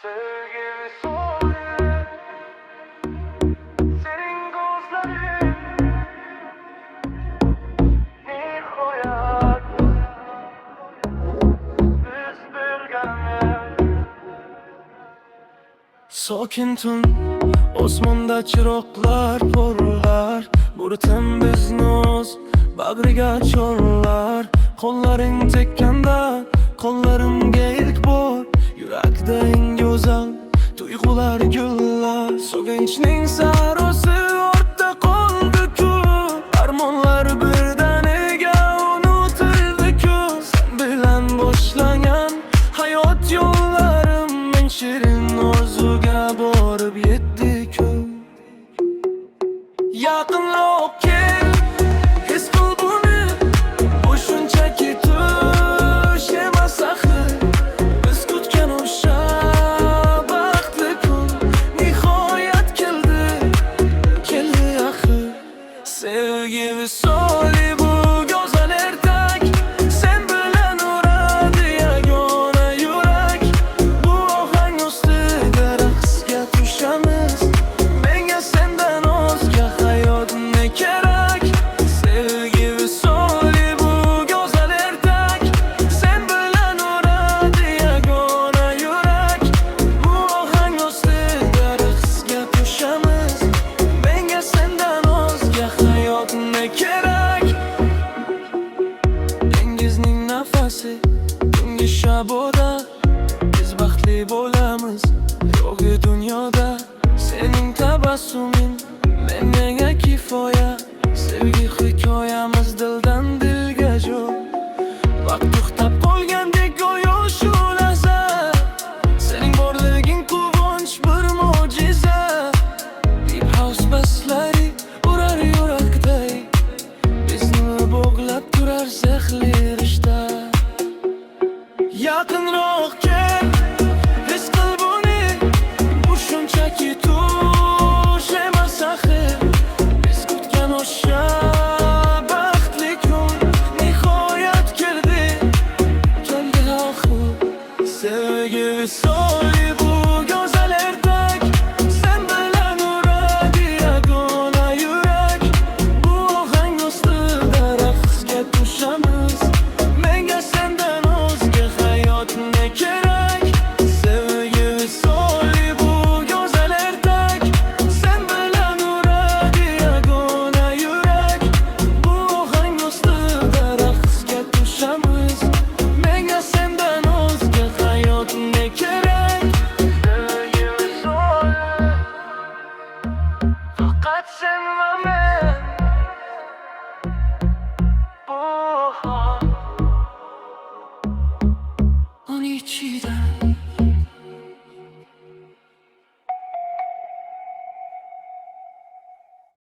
Sevgimi soruyor senin gözlerin nihoyat biz birgamiz. Sokin tun osmonda chiroqlar porlar, buritim bizni o'z bag'riga chorlar. Qo'llaring tekkanda qo'llarimga ilk bor, yurakda eng go'zal tuyg'ular gullar. So'kinchning sarosi ortda qoldi-ku, armonlar birdaniga unutildi-ku. Sen bilan boshlangan hayot yo'llarim eng shirin orzuga borib yetdi-ku. Yaqinroq kel, his qil buni, bu shunchaki tush emas axir. Biz kutgan o'sha baxtli kun nihoyat keldi axir. Sevgi visoli bu go'zal ertak, sen bilan uradi yagona yurak. Bu ohang ustida raqsga tushamiz, menga sendan o'zga hayot ne kerak. Sevgi visoli bu go'zal ertak, sen bilan uradi yagona yurak. Bu ohang ustida raqsga tushamiz, menga sendan o'zga hayot ne kerak. Dengizning nafasi tungi shaboda, biz baxtli bo'lamiz yo'g'i dunyoda. Sening tabassuming menga kifoya, sevgi hikoyamiz dildan dilga jo'r. Vaqt to'xtab qolgandek go'yo shu lahza, sening borliging quvonch bir mo'jiza. Deep house baslari urar yurakday, bizni bog'lab turar sehrli rishta. Yaqinroq kel, his qil buni, bu shunchaki tush emas axir. Biz kutgan o'sha baxtli kun nihoyat keldi axir. Sevgi visoli bu go'zal ertak, sen bilan uradi yagona yurak. Bu ohang ustida raqsga tushamiz, menga sendan o'zga hayot ne kerak. Sevgi visoli bu go'zal ertak, sen bilan uradi yagona yurak. Bu ohang ustida raqsga tushamiz, menga sendan o'zga hayot ne kerak. Sevgi visoli faqat sen va men.